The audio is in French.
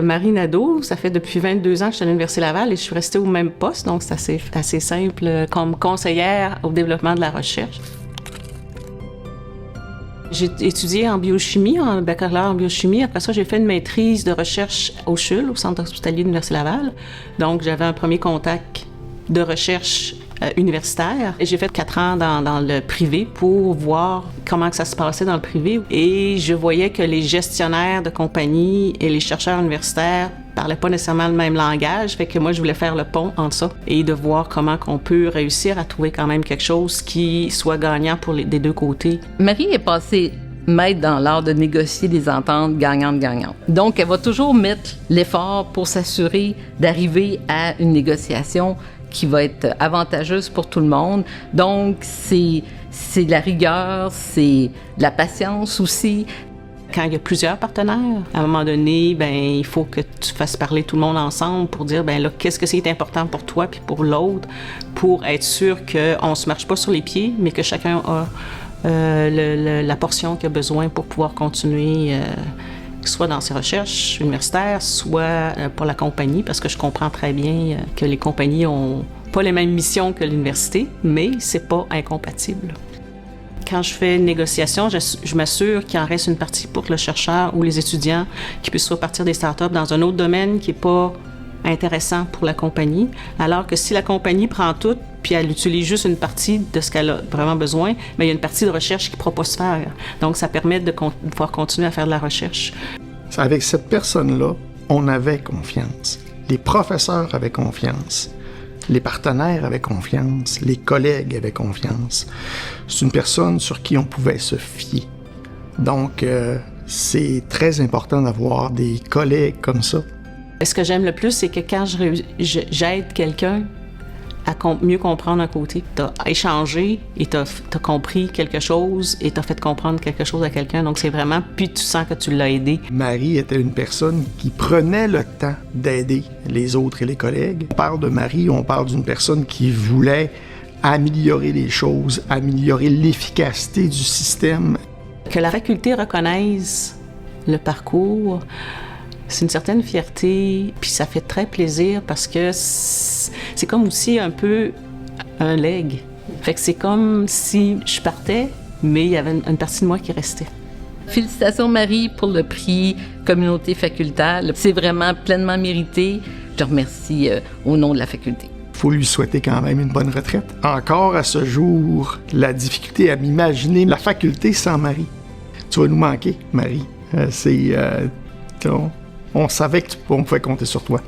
Marie Nadeau, ça fait depuis 22 ans que je suis à l'Université Laval et je suis restée au même poste, donc c'est assez simple comme conseillère au développement de la recherche. J'ai étudié en biochimie, en baccalauréat en biochimie. Après ça, j'ai fait une maîtrise de recherche au CHUL, au Centre hospitalier de l'Université Laval. Donc, j'avais un premier contact de recherche universitaire. Et j'ai fait 4 ans dans le privé pour voir comment que ça se passait dans le privé. Et je voyais que les gestionnaires de compagnie et les chercheurs universitaires parlaient pas nécessairement le même langage. Fait que moi, je voulais faire le pont entre ça et de voir comment qu'on peut réussir à trouver quand même quelque chose qui soit gagnant pour des deux côtés. Marie est passée maître dans l'art de négocier des ententes gagnantes-gagnantes. Donc, elle va toujours mettre l'effort pour s'assurer d'arriver à une négociation qui va être avantageuse pour tout le monde. Donc, c'est de la rigueur, c'est de la patience aussi. Quand il y a plusieurs partenaires, à un moment donné, il faut que tu fasses parler tout le monde ensemble pour dire, là, qu'est-ce que c'est important pour toi puis pour l'autre, pour être sûr qu'on se marche pas sur les pieds, mais que chacun a la portion qu'il a besoin pour pouvoir continuer, soit dans ses recherches universitaires, soit pour la compagnie, parce que je comprends très bien que les compagnies ont pas les mêmes missions que l'université, mais c'est pas incompatible. Quand je fais une négociation, je m'assure qu'il en reste une partie pour que le chercheur ou les étudiants qui puissent repartir des startups dans un autre domaine qui n'est pas intéressant pour la compagnie, alors que si la compagnie prend tout puis elle utilise juste une partie de ce qu'elle a vraiment besoin, mais il y a une partie de recherche qu'il ne pourra pas se faire. Donc, ça permet de pouvoir continuer à faire de la recherche. Avec cette personne-là, on avait confiance. Les professeurs avaient confiance. Les partenaires avaient confiance. Les collègues avaient confiance. C'est une personne sur qui on pouvait se fier. Donc, c'est très important d'avoir des collègues comme ça. Ce que j'aime le plus, c'est que quand j'aide quelqu'un à mieux comprendre un côté, tu as échangé et tu as compris quelque chose et tu as fait comprendre quelque chose à quelqu'un. Donc, c'est vraiment, puis tu sens que tu l'as aidé. Marie était une personne qui prenait le temps d'aider les autres et les collègues. On parle de Marie, on parle d'une personne qui voulait améliorer les choses, améliorer l'efficacité du système. Que la faculté reconnaisse le parcours, c'est une certaine fierté, puis ça fait très plaisir parce que c'est comme aussi un peu un legs. Fait que c'est comme si je partais, mais il y avait une partie de moi qui restait. Félicitations Marie pour le prix Communauté facultaire. C'est vraiment pleinement mérité. Je te remercie au nom de la faculté. Il faut lui souhaiter quand même une bonne retraite. Encore à ce jour, la difficulté à m'imaginer la faculté sans Marie. Tu vas nous manquer, Marie. On savait qu'on pouvait compter sur toi.